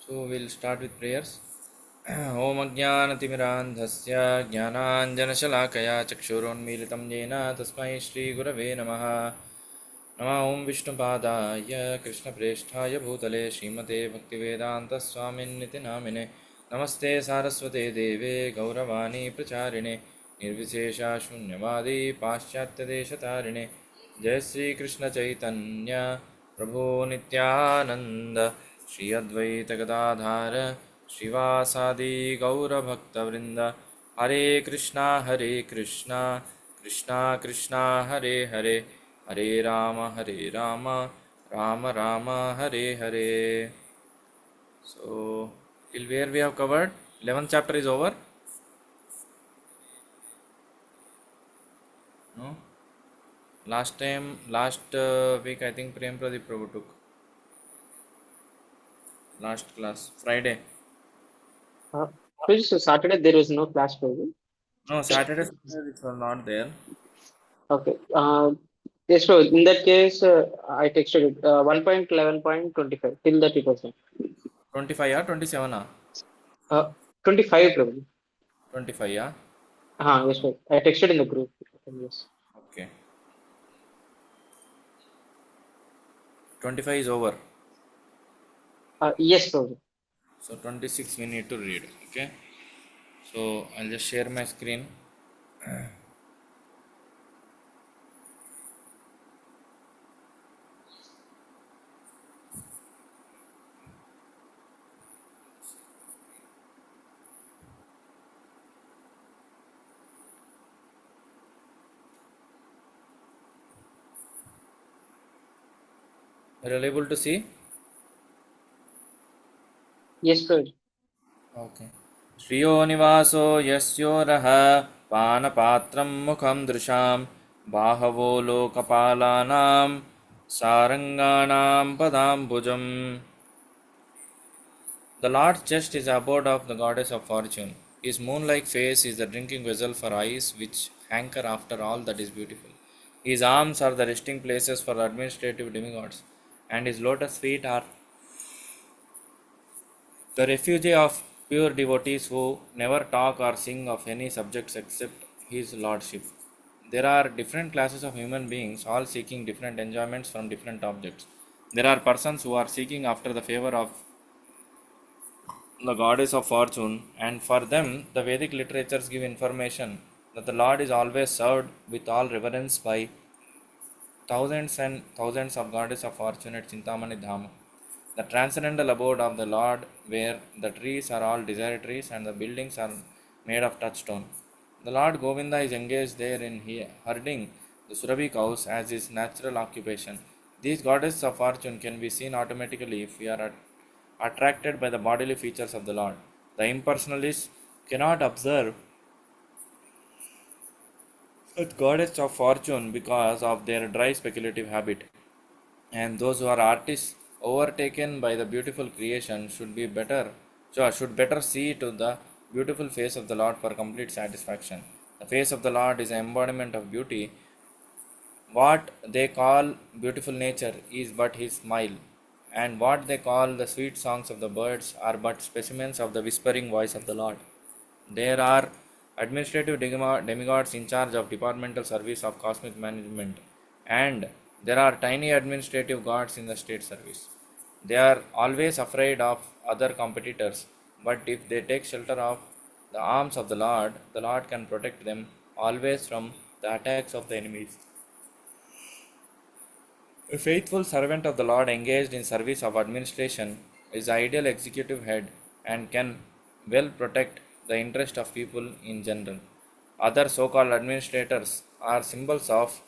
So we'll start with prayers. Om Ajnanatimirandhasya Jnananjanashalakaya Chakshuronmilitam Yena Tasmai Shri Gurave Namaha. Nama Om Vishnupadaya Krishna Presthaya Bhutale Srimate Bhaktivedanta Swamin Niti Namine. Namaste Saraswate Deve Gauravani Pracharine Nirvishesha Shunyavadi Paschatya Deshatarine. Jai Sri Krishna Chaitanya Prabhu Nityananda Shri Advaita Gadadhara Srivasadi Gaura Bhakta Vrinda Hare Krishna Krishna Krishna Hare Hare Hare Rama Rama Rama Hare Hare. So till where we have covered? 11th chapter is over. No? Last week I think Prem Pradeep Prabhu took. Last class, Friday. So Saturday there was no class for you. No, Saturday it was not there. Okay. Yes, so in that case, I texted it 1.11.25 till that it was 25 or 27 ah? 25 probably. 25 yeah? Yes, sir. I texted in the group. Yes. Okay. 25 is over. Yes, probably. So 26 we need to read. Okay. So I'll just share my screen. Are you able to see? Yes, probably. Okay. श्रियो निवासो यस्योरः पानपात्रं मुखं दृशां बाहवो लोकपालानां सारङ्गाणां पदाम्बुजम्. The Lord's chest is the abode of the goddess of fortune. His moon-like face is the drinking vessel for eyes which hanker after all that is beautiful. His arms are the resting places for administrative demigods, and his lotus feet are the refuge of pure devotees who never talk or sing of any subjects except his lordship. There are different classes of human beings, all seeking different enjoyments from different objects. There are persons who are seeking after the favor of the goddess of fortune, and for them, the Vedic literatures give information that the Lord is always served with all reverence by thousands and thousands of goddess of fortune at Chintamani Dhama, the transcendental abode of the Lord, where the trees are all desire trees and the buildings are made of touchstone. The Lord Govinda is engaged there in herding the Surabhi cows as his natural occupation. These goddesses of fortune can be seen automatically if we are attracted by the bodily features of the Lord. The impersonalists cannot observe such goddess of fortune because of their dry speculative habit, and those who are artists overtaken by the beautiful creation should better see to the beautiful face of the Lord for complete satisfaction. The face of the Lord is an embodiment of beauty. What they call beautiful nature is but his smile, and what they call the sweet songs of the birds are but specimens of the whispering voice of the Lord. There are administrative demigods in charge of departmental service of cosmic management, and there are tiny administrative gods in the state service. They are always afraid of other competitors, but if they take shelter of the arms of the Lord can protect them always from the attacks of the enemies. A faithful servant of the Lord engaged in service of administration is the ideal executive head and can well protect the interest of people in general. Other so called administrators are symbols of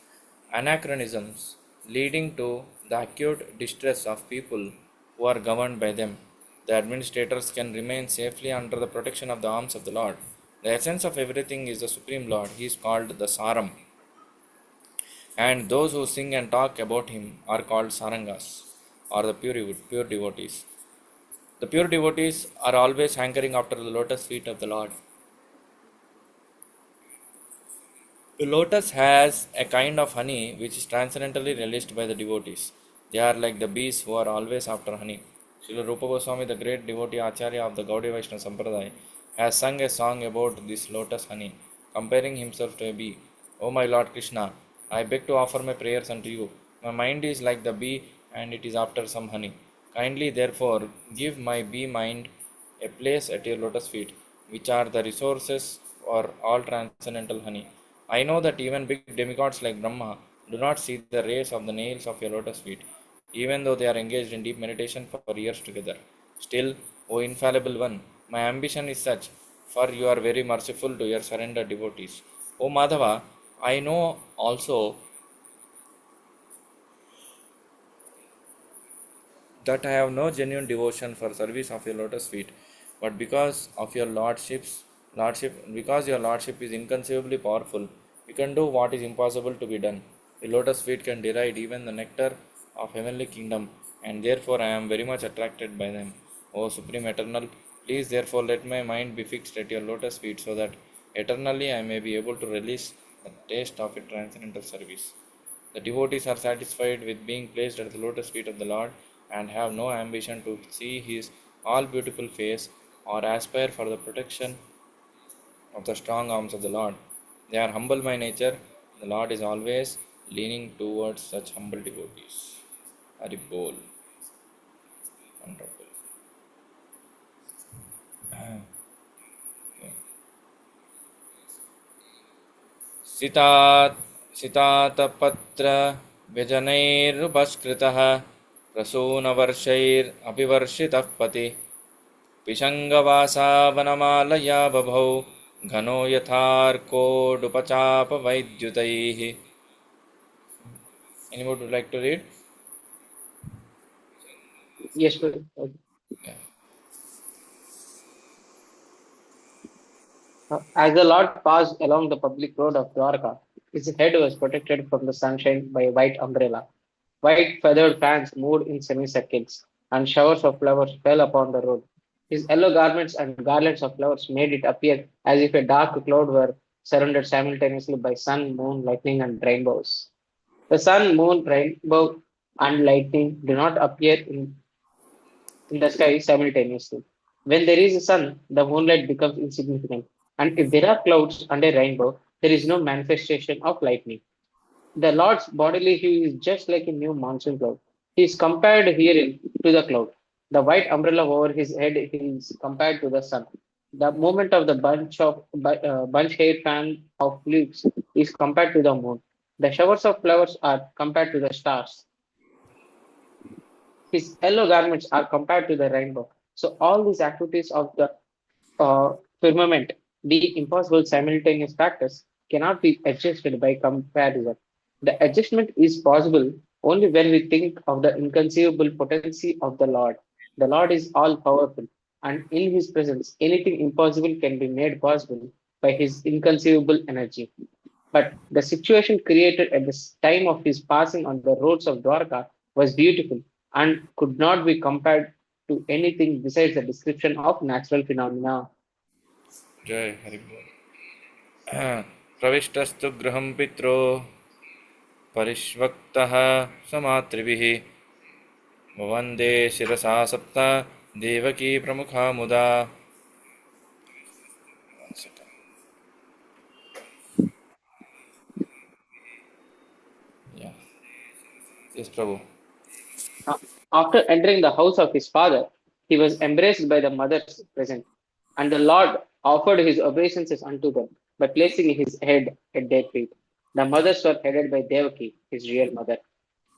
anachronisms, leading to the acute distress of people who are governed by them. The administrators can remain safely under the protection of the arms of the Lord. The essence of everything is the Supreme Lord. He is called the Saram, and those who sing and talk about him are called sarangas, or the pure devotees. The pure devotees are always hankering after the lotus feet of the Lord. The lotus has a kind of honey which is transcendently relished by the devotees. They are like the bees who are always after honey. Srila Rupa Goswami, the great devotee Acharya of the Gaudiya Vaishnava Sampradaya, has sung a song about this lotus honey, comparing himself to a bee. O my Lord Krishna, I beg to offer my prayers unto you. My mind is like the bee and it is after some honey. Kindly, therefore, give my bee mind a place at your lotus feet, which are the resources for all transcendental honey. I know that even big demigods like Brahma do not see the rays of the nails of your lotus feet, even though they are engaged in deep meditation for years together. Still, O infallible one, my ambition is such, for you are very merciful to your surrendered devotees. O Madhava, I know also that I have no genuine devotion for service of your lotus feet, but because your lordship is inconceivably powerful, you can do what is impossible to be done. The lotus feet can deride even the nectar of heavenly kingdom, and therefore I am very much attracted by them. O Supreme Eternal, please therefore let my mind be fixed at your lotus feet so that eternally I may be able to relish the taste of a transcendental service. The devotees are satisfied with being placed at the lotus feet of the Lord and have no ambition to see his all beautiful face or aspire for the protection of the strong arms of the Lord. They are humble by nature. The Lord is always leaning towards such humble devotees. Haribol. Wonderful. सितात् सितातपत्रव्यजनैरुपस्कृतः प्रसूनवर्षैरभिवर्षितः पतिः पिशङ्गवासावनमालया बभौ घनो यथार्कोडुपचापवैद्युतैः. Anybody would like to read? Yes, sir. Yeah. As the Lord passed along the public road of Dwarka, his head was protected from the sunshine by a white umbrella. White feathered fans moved in semicircles, and showers of flowers fell upon the road. His yellow garments and garlands of flowers made it appear as if a dark cloud were surrounded simultaneously by sun, moon, lightning, and rainbows. The sun, moon, rainbow, and lightning do not appear in the sky simultaneously. When there is a sun, the moonlight becomes insignificant. And if there are clouds and a rainbow, there is no manifestation of lightning. The Lord's bodily hue is just like a new monsoon cloud. He is compared herein to the cloud. The white umbrella over his head is compared to the sun. The movement of the bunch hair fan of leaves is compared to the moon. The showers of flowers are compared to the stars. His yellow garments are compared to the rainbow. So all these activities of the firmament, being impossible simultaneous factors, cannot be adjusted by comparison. The adjustment is possible only when we think of the inconceivable potency of the Lord. The Lord is all powerful, and in his presence, anything impossible can be made possible by his inconceivable energy. But the situation created at the time of his passing on the roads of Dwarka was beautiful and could not be compared to anything besides the description of natural phenomena. Jai Haribol. प्रविष्टस्तु गृहं पित्रो परिष्वक्तः समात्रिभिः वन्दे शिरसा सप्त देवकी प्रमुखा मुदा. One second. Yeah. Yes, Prabhu. Uh, After entering the house of his father, he was embraced by the mothers present, and the Lord offered his obeisances unto them by placing his head at their feet. The mothers were headed by Devaki, his real mother.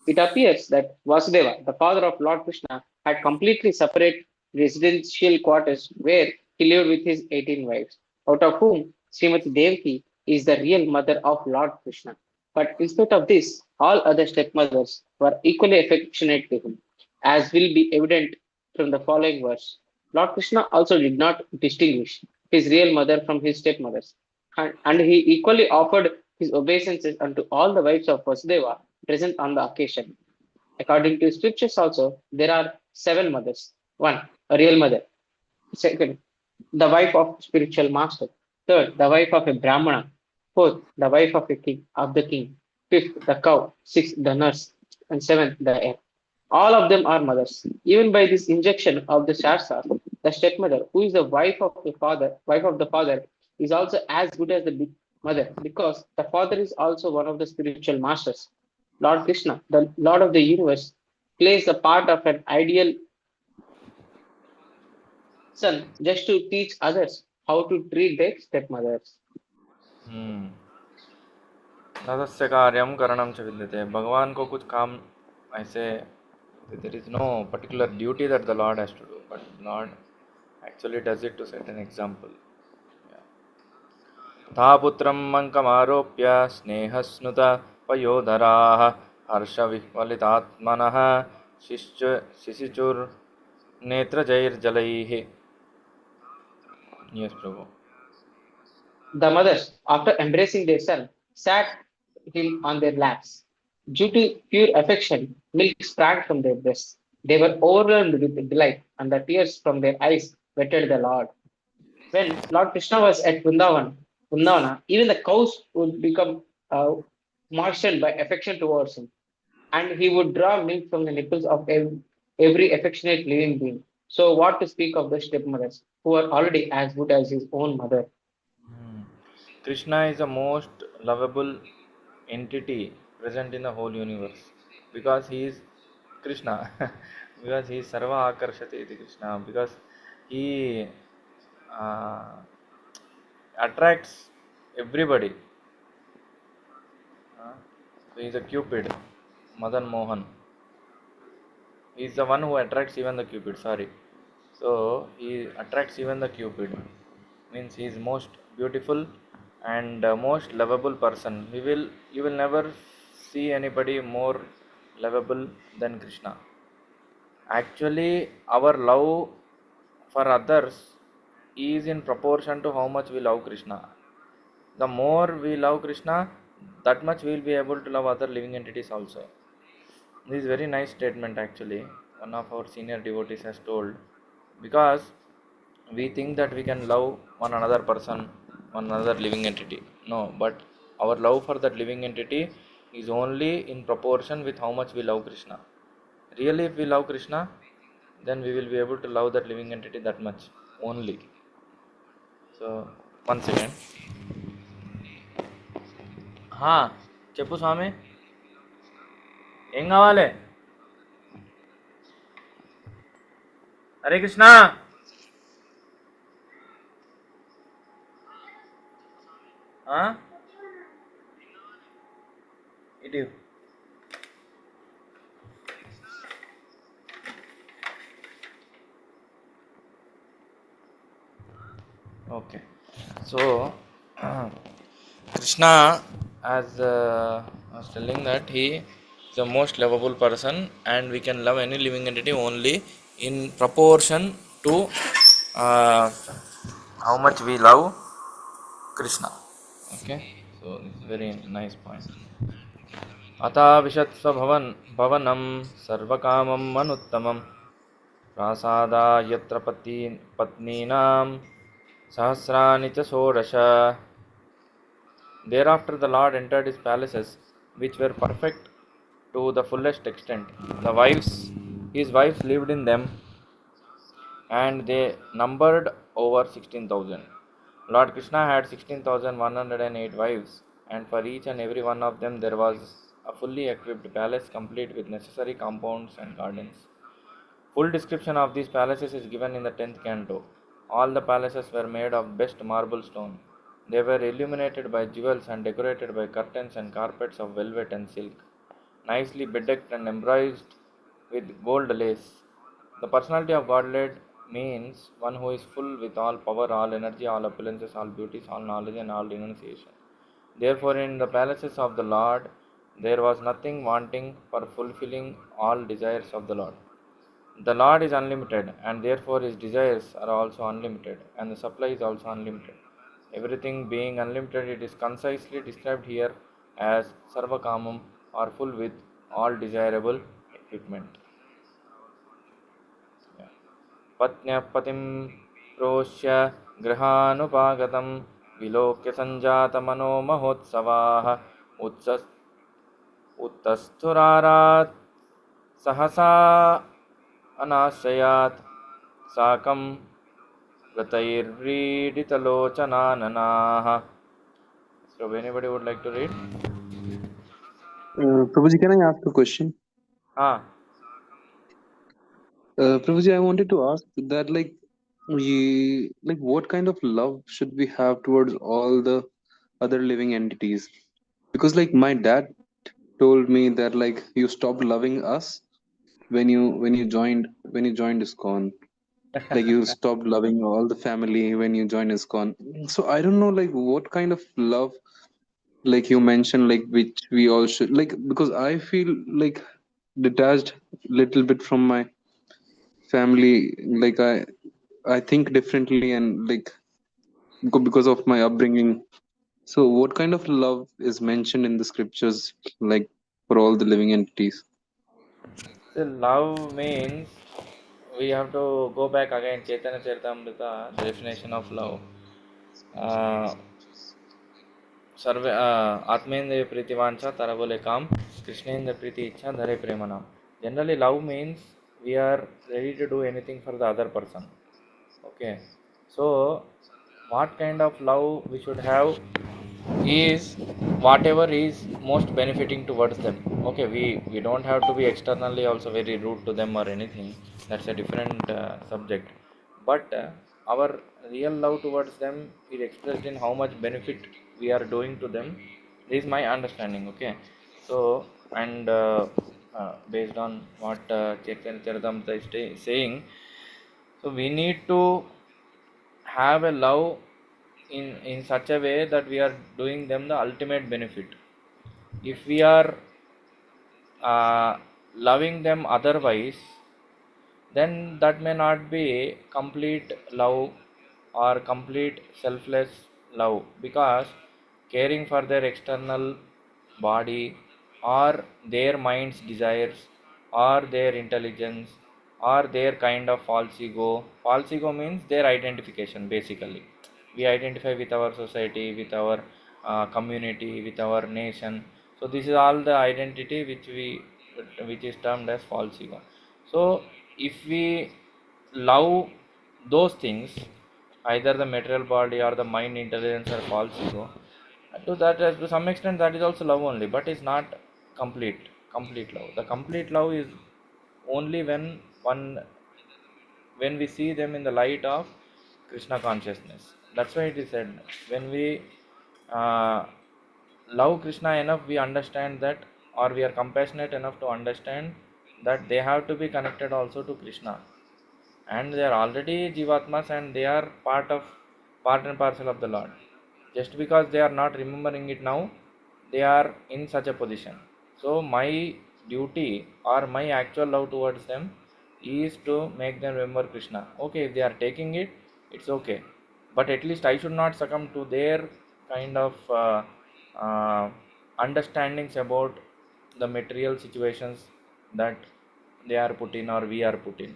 It appears that Vasudeva, the father of Lord Krishna, had completely separate residential quarters where he lived with his 18 wives, out of whom Srimati Devaki is the real mother of Lord Krishna. But in spite of this, all other stepmothers were equally affectionate to him, as will be evident from the following verse. Lord Krishna also did not distinguish his real mother from his stepmothers, and he equally offered his obeisances unto all the wives of Vasudeva present on the occasion. According to scriptures, also, there are seven mothers. One, a real mother. Second, the wife of spiritual master. Third, the wife of a Brahmana. Fourth, the wife of the king. Fifth, the cow. Sixth, the nurse. And seventh, the heir. All of them are mothers. Even by this injection of the Shastra, the stepmother, who is the wife of the father, is also as good as the mother because the father is also one of the spiritual masters. Lord Krishna, the Lord of the universe, plays the part of an ideal son just to teach others how to treat their stepmothers. हम्म तदस्य कार्यं करणं च विद्यते भगवान को कुछ काम ऐसे there is no particular duty that the Lord has to do, but Lord actually does it to set an example. Yeah. ता पुत्रं मङ्कमारोप्य स्नेहस्नुत पयोधराः हर्षविह्वलितात्मनः शिशिचुर्नेत्रजैर्जलैः. Yes, Prabhu. The mothers, after embracing their son, sat him on their laps. Due to pure affection, milk sprang from their breasts. They were overwhelmed with delight, and the tears from their eyes wetted the Lord. When Lord Krishna was at Vrindavana, even the cows would become moistened by affection towards him, and he would draw milk from the nipples of every affectionate living being. So, what to speak of the stepmothers, who are already as good as his own mother? Hmm. Krishna is the most lovable entity present in the whole universe because he is Krishna, because he is Sarva Akarshati iti Krishna, because he uh, attracts everybody. Uh, he is a Cupid, Madan Mohan. He is the one who attracts even the Cupid. Sorry. So he attracts even the Cupid. Means he is most beautiful and most lovable person. You will never see anybody more lovable than Krishna. Actually, our love for others is in proportion to how much we love Krishna. The more we love Krishna, that much we will be able to love other living entities also. This is very nice statement actually. One of our senior devotees has told, because we think that we can love one another person, one another living entity. No, but our love for that living entity is only in proportion with how much we love Krishna. Really, if we love Krishna, then we will be able to love that living entity that much only. So, once again, చెప్పు స్వామి ఏం కావాలి హరే కృష్ణ ఇటు okay. So Krishna, as I was telling, that he is the most lovable person, and we can love any living entity only in proportion to uh, how much we love Krishna. Okay, so this is very nice point. अथा विशत्स्व भवनं सर्वकामं मनुत्तमं प्रासादा यत्र पत्नीनां सहस्राणि च षोडश. Thereafter the Lord entered his palaces, which were perfect to the fullest extent. His wives lived in them, and they numbered over 16,000. Lord Krishna had 16,108 wives, and for each and every one of them there was a fully equipped palace complete with necessary compounds and gardens. Full description of these palaces is given in the 10th canto. All the palaces were made of best marble stone. They were illuminated by jewels and decorated by curtains and carpets of velvet and silk, nicely bedecked and embroidered with gold lace. The personality of Godhead means one who is full with all power, all energy, all opulences, all beauties, all knowledge, and all renunciation. Therefore, in the palaces of the Lord, there was nothing wanting for fulfilling all desires of the Lord. The Lord is unlimited, and therefore his desires are also unlimited, and the supply is also unlimited. Everything being unlimited, it is concisely described here as Sarvakamam, or full with all desirable equipment. पत्न्यः पतिं प्रोष्य गृहानुपागतं विलोक्य सञ्जातमनो महोत्सवाः उत्तस्थुरारात् सहसा अनाश्रयात् साकं गतैर्व्रीडितलोचनाननाः. So anybody would like to read? Prabhuji, can I ask a question? Ah, Prabhuji, I wanted to ask that, like, what kind of love should we have towards all the other living entities? Because, like, my dad told me that, like, you stopped loving us when you joined ISKCON. Like, you stopped loving all the family when you joined ISKCON. So I don't know, like, what kind of love, like you mentioned, like, which we all should like, because I feel like detached little bit from my family. Like, I think differently, and like, because of my upbringing. So what kind of love is mentioned in the scriptures, like, for all the living entities? so love means we have to go back again. Chaitanya Charitamrita, the definition of love. Uh, सर्वे आत्मेन्द्रिय प्रीतिवांछा तारा बोले काम कृष्णेन्द्र प्रीति इच्छा धरे प्रेम नाम. Generally love means we are ready to do anything for the other person. Okay, so what kind of love we should have is whatever is most benefiting towards them. Okay, we don't have to be externally also very rude to them or anything. That's a different subject. But our real love towards them is expressed in how much benefit we are doing to them. This is my understanding. Okay, so and based on what Chaitanya Charitamrita is saying, so we need to have a love in such a way that we are doing them the ultimate benefit. If we are loving them otherwise, then that may not be complete love or complete selfless love, because caring for their external body or their mind's desires or their intelligence or their kind of false ego means their identification. Basically we identify with our society, with our community, with our nation. So this is all the identity which is termed as false ego. So if we love those things, either the material body or the mind intelligence or false ego, to that to some extent that is also love only, but it's not complete love. The complete love is only when we see them in the light of Krishna consciousness. That's why it is said, when we uh, love Krishna enough, we understand that, or we are compassionate enough to understand that they have to be connected also to Krishna, and they are already jivatmas and they are part and parcel of the Lord. Just because they are not remembering it now, they are in such a position. So my duty or my actual love towards them is to make them remember Krishna. Okay, if they are taking it, it's okay, but at least I should not succumb to their kind of uh, understandings about the material situations that they are put in or we are put in.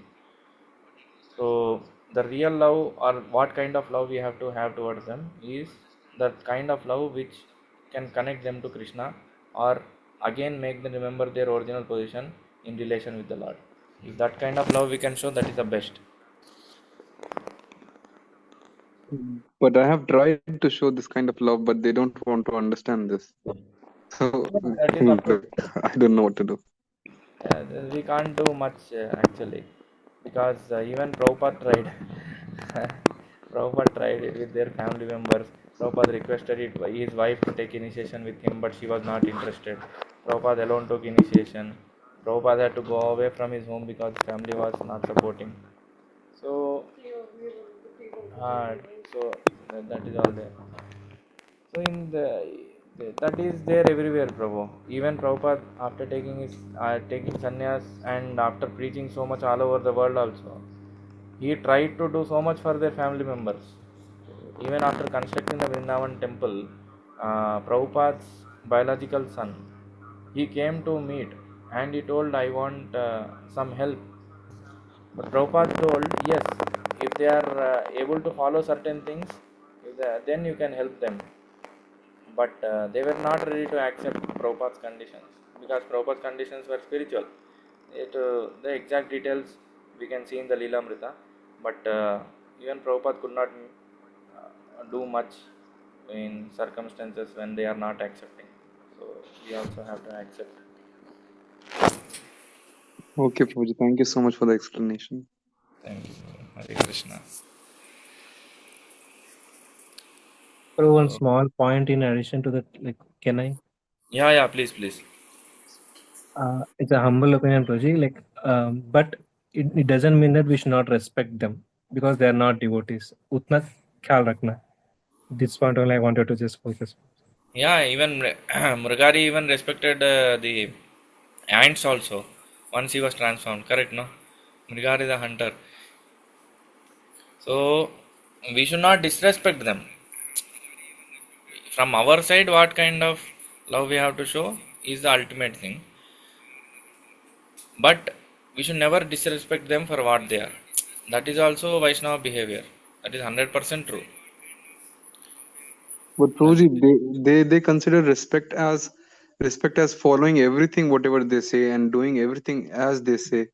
So the real love, or what kind of love we have to have towards them, is that kind of love which can connect them to Krishna, or again make them remember their original position in relation with the Lord. If that kind of love we can show, that is the best. But I have tried to show this kind of love, but they don't want to understand this. So That is up to, like, I don't know what to do. we can't do much actually, because even Prabhupada tried. Prabhupada tried it with their family members. Prabhupada requested his wife to take initiation with him, but she was not interested. Prabhupada alone took initiation. Prabhupada had to go away from his home because his family was not supporting. So, so that is all there. So in that is there everywhere, Prabhu. Even Prabhupada, after taking sannyas and after preaching so much all over the world also, he tried to do so much for their family members. Even after constructing the Vrindavan temple, Prabhupada's biological son, he came to meet and he told, I want some help. But Prabhupada told, yes, if they are able to follow certain things, then you can help them. But they were not ready to accept Prabhupada's conditions, because Prabhupada's conditions were spiritual. The exact details we can see in the Leelamrita, but even Prabhupada could not do much in circumstances when they are not accepting. So we also have to accept. Okay, Prabhuji, thank you so much for the explanation. Thank you. Hare Krishna. So one So, small point in addition to that, like, can I? yeah, please, please. It's a humble opinion, Proji. Like, but it doesn't mean that we should not respect them because they are not devotees. Utna khyaal rakhna. This point only I wanted to just focus. Yeah, even Murugari even respected the ants also once he was transformed. Correct, no? Murugari the hunter. So we should not disrespect them. From our side, what kind of love we have to show is the ultimate thing. But we should never disrespect them for what they are. That is also Vaishnava behavior. That is 100% true. But That, Prabhuji, they consider respect as following everything whatever they say and doing everything as they say.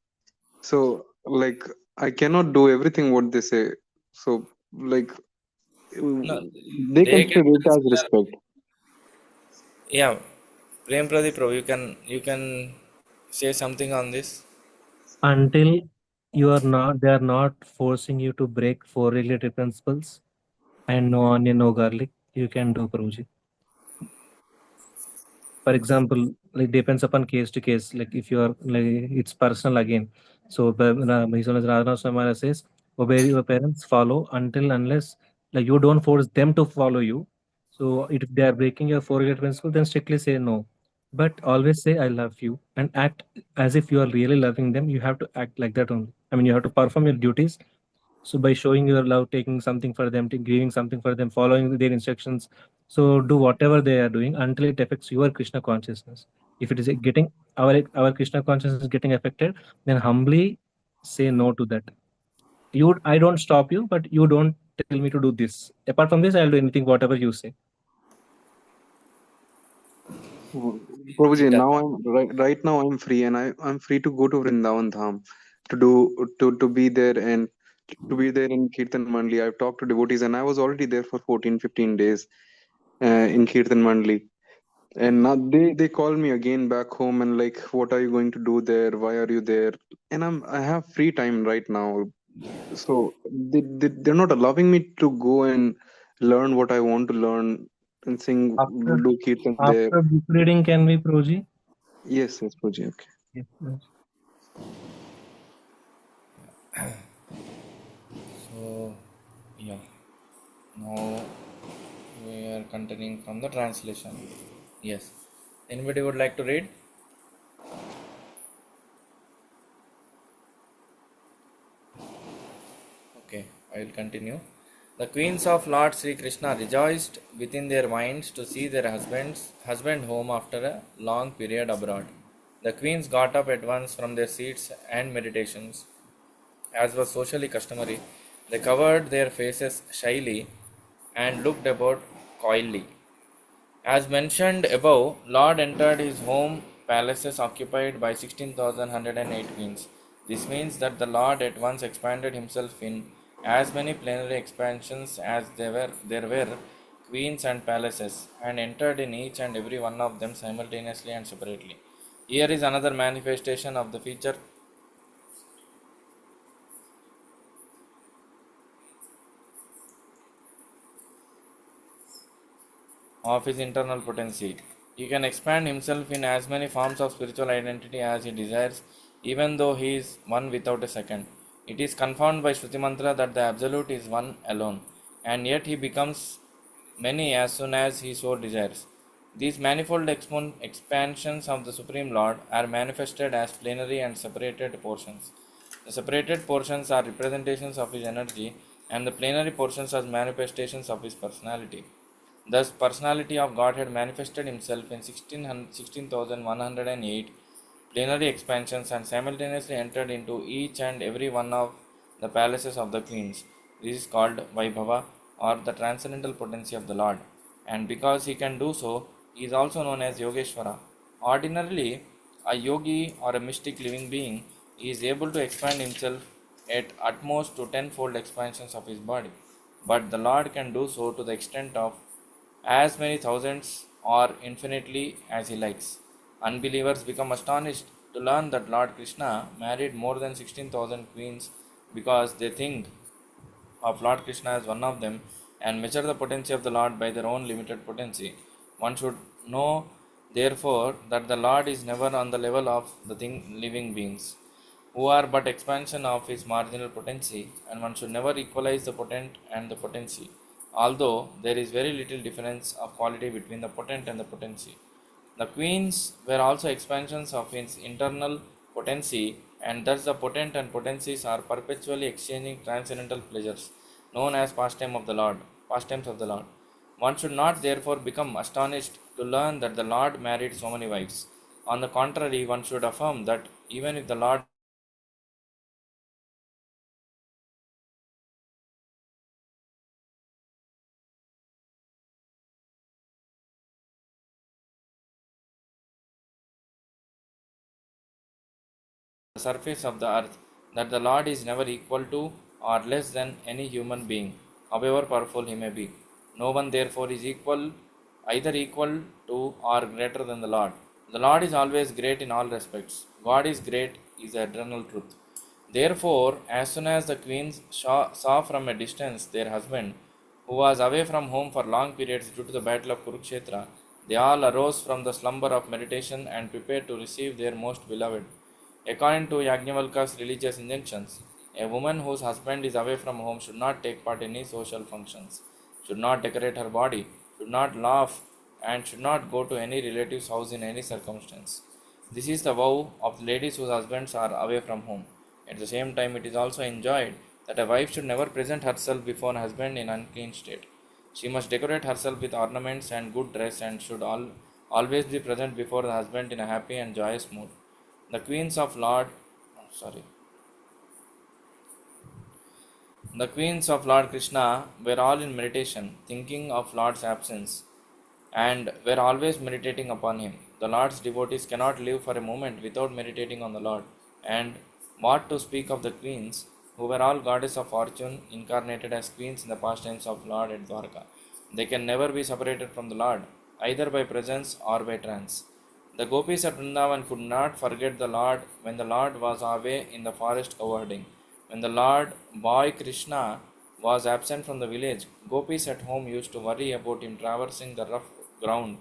So like I cannot do everything what they say. So like no, they they can consider it as consider. respect. Yeah, Prem Pradeep, bro, you can say something on this. Until you are not, they are not forcing you to break four regulatory principles and no onion, no garlic. You can do, Proji. For example, like depends upon case to case. Like if you are like it's personal again. So as soon as Radhanath Swami says, obey your parents, follow until unless like you don't force them to follow you. So if they are breaking your four-year principle, then strictly say no. But always say I love you and act as if you are really loving them. You have to act like that only. I mean, you have to perform your duties so by showing your love, taking something for them, giving something for them, following their instructions. So do whatever they are doing until it affects your Krishna consciousness. If it is getting our Krishna consciousness is getting affected, then humbly say no to that. I don't stop you, but you don't tell me to do this. Apart from this, I'll do anything, whatever you say. Prabhuji, It does. now right now I'm free and I'm free to go to Vrindavan Dham to do to be there and to be there in Kirtan Mandli. I've talked to devotees and I was already there for 14-15 days in Kirtan Mandli. And now they call me again back home and like, what are you going to do there? Why are you there? And I have free time right now. So they're not allowing me to go and learn what I want to learn and sing, After do Kirtan there. after book reading, can we, Proji? Yes, Prabhuji. Okay. Yes. Yes. So, yeah. Now we are continuing from the translation. Yes. Anybody would like to read? Okay, I will continue. The queens of Lord Sri Krishna rejoiced within their minds to see their husband home after a long period abroad. The queens got up at once from their seats and meditations, as was socially customary. They covered their faces shyly and looked about coyly. As mentioned above, Lord entered his home palaces occupied by 16,108 queens. This means that the Lord at once expanded himself in as many plenary expansions as there were queens and palaces, and entered in each and every one of them simultaneously and separately. Here is another manifestation of the feature of his internal potency. He can expand himself in as many forms of spiritual identity as he desires, even though he is one without a second. It is confirmed by Shruti Mantra that the Absolute is one alone, and yet he becomes many as soon as he so desires. These manifold expansions of the Supreme Lord are manifested as plenary and separated portions. The separated portions are representations of his energy, and the plenary portions are manifestations of his personality. Thus, personality of Godhead manifested himself in 16,108 plenary expansions and simultaneously entered into each and every one of the palaces of the queens. This is called Vaibhava, or the transcendental potency of the Lord. And because he can do so, he is also known as Yogeshwara. Ordinarily, A yogi or a mystic living being is able to expand himself at most to tenfold expansions of his body, but the Lord can do so to the extent of as many thousands or infinitely as he likes. Unbelievers become astonished to learn that Lord Krishna married more than 16,000 queens because they think of Lord Krishna as one of them and measure the potency of the Lord by their own limited potency. One should know, therefore, that the Lord is never on the level of the living beings, who are but expansion of his marginal potency, and one should never equalize the potent and the potency, although there is very little difference of quality between the potent and the potency. The queens were also expansions of his internal potency, and thus the potent and potencies are perpetually exchanging transcendental pleasures, known as pastimes of the Lord. One should not therefore become astonished to learn that the Lord married so many wives. On the contrary, one should affirm that even if the Lord the surface of the earth, that the Lord is never equal to or less than any human being, however powerful he may be. No one therefore is either equal to or greater than the Lord. The Lord is always great in all respects. God is great is the eternal truth. Therefore, as soon as the queens saw from a distance their husband, who was away from home for long periods due to the battle of Kurukshetra, they all arose from the slumber of meditation and prepared to receive their most beloved. According to Yajnavalka's religious injunctions, a woman whose husband is away from home should not take part in any social functions, should not decorate her body, should not laugh, and should not go to any relative's house in any circumstance. This is the vow of the ladies whose husbands are away from home. At the same time, it is also enjoined that a wife should never present herself before a husband in unclean state. She must decorate herself with ornaments and good dress and should always be present before the husband in a happy and joyous mood. The queens of Lord, sorry, the queens of Lord Krishna were all in meditation, thinking of Lord's absence, and were always meditating upon him. The Lord's devotees cannot live for a moment without meditating on the Lord. And what to speak of the queens, who were all goddess of fortune, incarnated as queens in the pastimes of Lord at Dwarka. They can never be separated from the Lord, either by presence or by trance. The gopis at Vrindavan could not forget the Lord when the Lord was away in the forest cowherding. When the Lord boy Krishna was absent from the village, gopis at home used to worry about him traversing the rough ground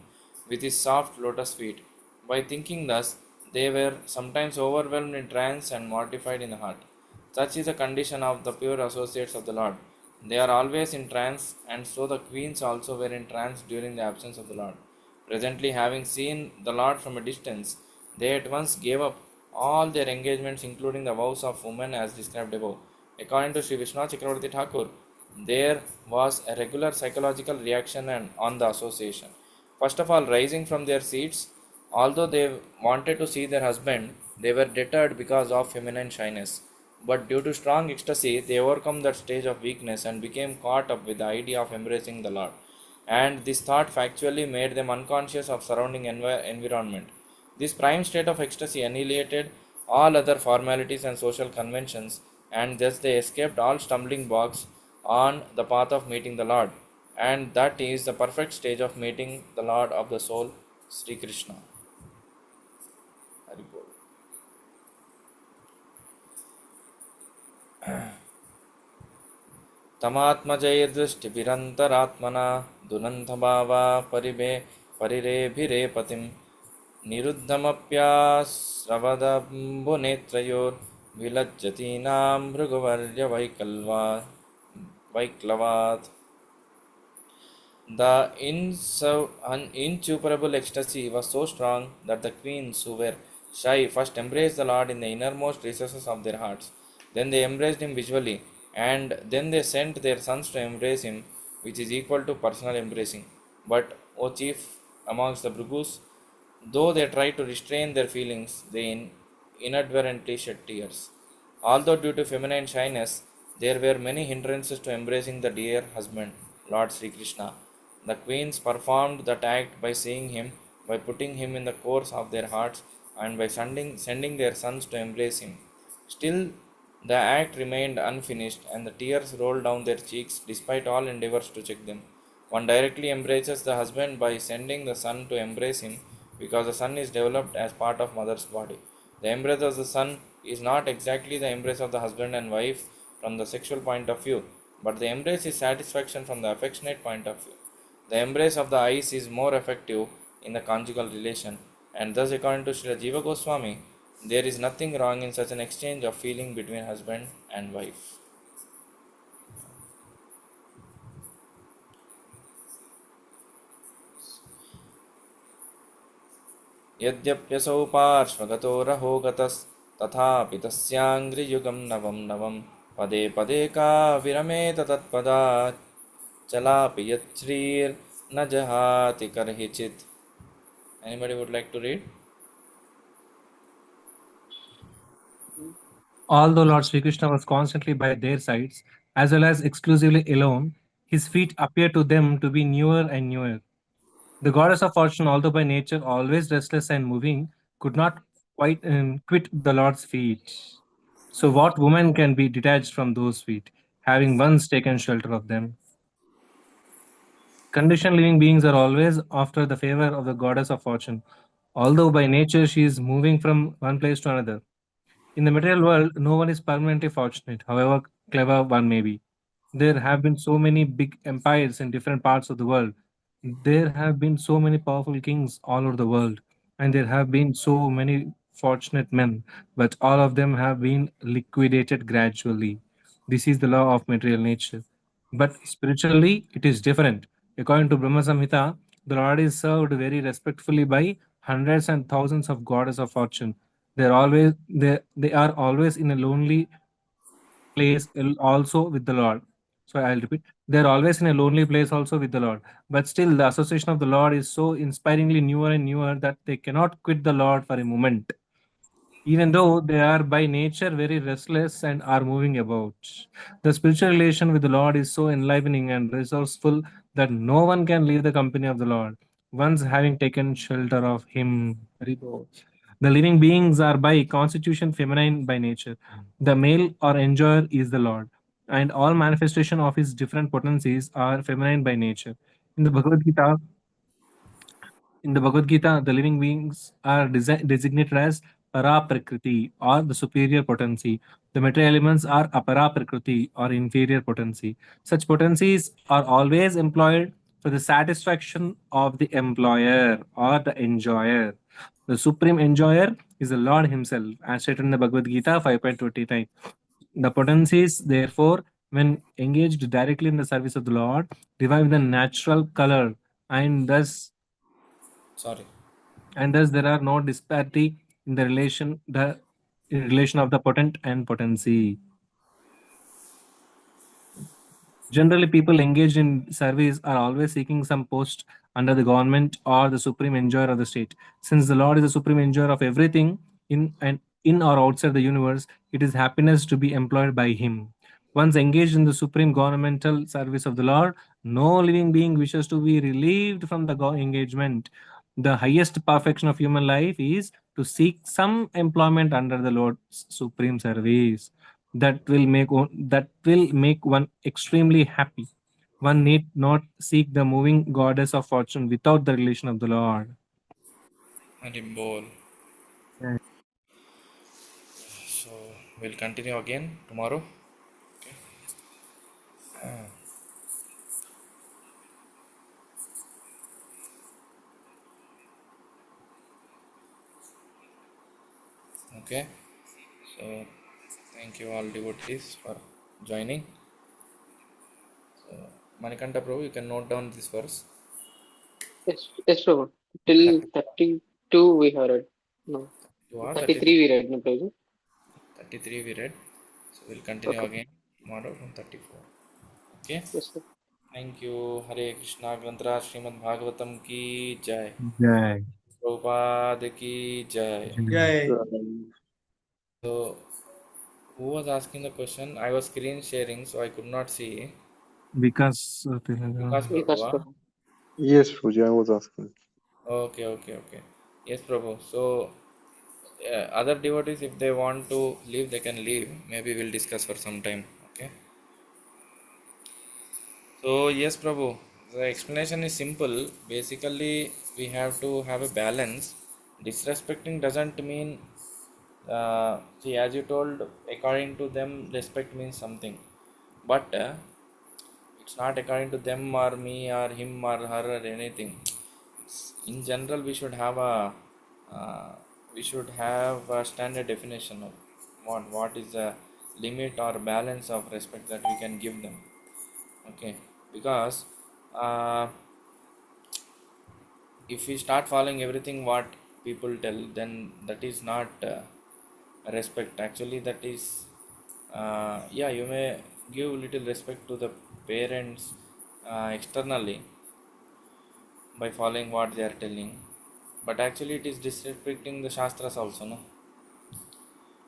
with his soft lotus feet. By thinking thus, they were sometimes overwhelmed in trance and mortified in the heart. Such is the condition of the pure associates of the Lord. They are always in trance, and so the queens also were in trance during the absence of the Lord. Presently, having seen the Lord from a distance, they at once gave up all their engagements, including the vows of women as described above. According to Sri Vishnu Chakravarti Thakur, there was a regular psychological reaction on the association. First of all, rising from their seats, although they wanted to see their husband, they were deterred because of feminine shyness. But due to strong ecstasy, they overcome that stage of weakness and became caught up with the idea of embracing the Lord. And this thought factually made them unconscious of surrounding environment. This prime state of ecstasy annihilated all other formalities and social conventions, and thus they escaped all stumbling blocks on the path of meeting the Lord. And that is the perfect stage of meeting the Lord of the soul, Sri Krishna. Hari Bol. तमात्मजैर्दृष्टिभिरन्तरात्मना दुनन्तभावा परिरेभिरे पतिं निरुद्धमप्यास्रवदम्बुनेत्रयोर्विलज्जतीनां भृगुवर्यवैकल्वात्. The insuperable ecstasy was so strong that the queens who were shy first embraced the Lord in the innermost recesses of their hearts. Then they embraced him visually, and then they sent their sons to embrace him, which is equal to personal embracing. But, O chief amongst the Bhrigus, though they tried to restrain their feelings, they inadvertently shed tears. Although due to feminine shyness, there were many hindrances to embracing the dear husband, Lord Sri Krishna. The queens performed that act by seeing him, by putting him in the course of their hearts, and by sending their sons to embrace him. Still, the act remained unfinished, and the tears rolled down their cheeks despite all endeavors to check them. One directly embraces the husband by sending the son to embrace him because the son is developed as part of mother's body. The embrace of the son is not exactly the embrace of the husband and wife from the sexual point of view, but the embrace is satisfaction from the affectionate point of view. The embrace of the eyes is more effective in the conjugal relation, and thus, according to Srila Jiva Goswami, there is nothing wrong in such an exchange of feeling between husband and wife. यद्यप्यसौ पार्श्वगतो रहो गतस्तथापि तस्याङ्घ्रियुगं नवं नवं पदे पदे का विरमेत तत्पदात् चलापि यच्छ्रीर्न जहाति करहिचित्. Anybody would like to read? Although Lord Sri Krishna was constantly by their sides, as well as exclusively alone, his feet appeared to them to be newer and newer. The goddess of fortune, although by nature always restless and moving, could not quite quit the Lord's feet. So, what woman can be detached from those feet, having once taken shelter of them? Conditioned living beings are always after the favor of the goddess of fortune, although by nature she is moving from one place to another. In the material world, no one is permanently fortunate, however clever one may be. There have been so many big empires in different parts of the world. There have been so many powerful kings all over the world, and there have been so many fortunate men, but all of them have been liquidated gradually. This is the law of material nature. But spiritually, it is different. According to Brahma Samhita, the Lord is served very respectfully by hundreds and thousands of goddess of fortune. They are always in a lonely place also with the Lord. So I'll repeat. They're always in a lonely place also with the Lord. But still the association of the Lord is so inspiringly newer and newer that they cannot quit the Lord for a moment, even though they are by nature very restless and are moving about. The spiritual relation with the Lord is so enlivening and resourceful that no one can leave the company of the Lord, once having taken shelter of Him. Haribol. The living beings are by constitution feminine by nature. The male or enjoyer is the Lord, and all manifestation of his different potencies are feminine by nature. In the Bhagavad Gita, the living beings are designated as para prakriti or the superior potency. The material elements are apara prakriti or inferior potency. Such potencies are always employed for the satisfaction of the employer or the enjoyer. The supreme enjoyer is the Lord Himself, as stated in the Bhagavad Gita 5.29. The potencies, therefore, when engaged directly in the service of the Lord, revive the natural color, and Sorry. there are no disparity in the relation of the potent and potency. Generally, people engaged in service are always seeking some post under the government or the supreme enjoyer of the state. Since the Lord is the supreme enjoyer of everything in or outside the universe, it is happiness to be employed by Him. Once engaged in the supreme governmental service of the Lord, no living being wishes to be relieved from the engagement. The highest perfection of human life is to seek some employment under the Lord's supreme service. That will make one extremely happy. One need not seek the moving goddess of fortune without the relation of the Lord. Haribol. Yeah. So we'll continue again tomorrow. Okay. So thank you all devotees for joining. So Manikanta Prabhu, you can note down this verse. Yes, Prabhu. Till 32 we have read. No, You are 33 we read, no, Prabhu. 33 we read. So we'll continue Okay. again tomorrow from 34. Okay. Yes, sir. Thank you. Hare Krishna Granthra Srimad Bhagavatam ki jai. Jai. Prabhupada ki jai. Jai. Yay. So who was asking the question? I was screen sharing, so I could not see. Because Vikas Vikas Prabhu. Prabhu. Yes, Puja, I was asking. Okay. Yes, Prabhu. So other devotees, if they want to leave, they can leave. Maybe we'll discuss for some time. Okay. So yes, Prabhu, the explanation is simple. Basically, we have to have a balance. Disrespecting doesn't mean, see, as you told, according to them, respect means something. But it's not according to them or me or him or her or anything. In general, we should have a standard definition of what is the limit or balance of respect that we can give them. Okay, because uh, if we start following everything what people tell, then that is not respect. Actually, that is, yeah, you may give little respect to the parents externally by following what they are telling, but actually it is disrespecting the shastras also, no?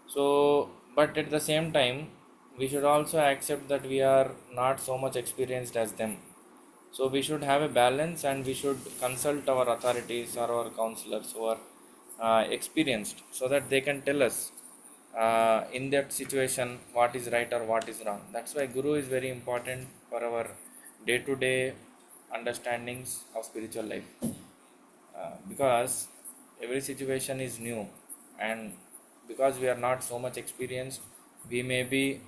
So, but at the same time, we should also accept that we are not so much experienced as them. So we should have a balance, and we should consult our authorities or our counselors who are experienced, so that they can tell us in that situation what is right or what is wrong. That's why Guru is very important for our day to day understandings of spiritual life, because every situation is new, and because we are not so much experienced, we may be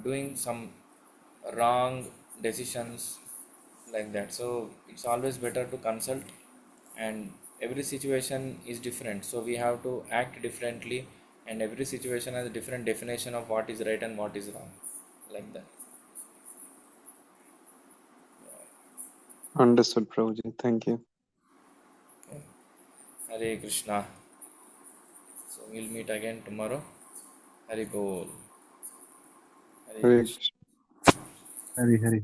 doing some wrong decisions like that. So it's always better to consult, and every situation is different, so we have to act differently, and every situation has a different definition of what is right and what is wrong, like that. Understood, Prabhuji. Thank you. Okay. Hare Krishna. So we'll meet again tomorrow. Hare Bol. Hare Hare Krishna. Krishna. Hari Hari.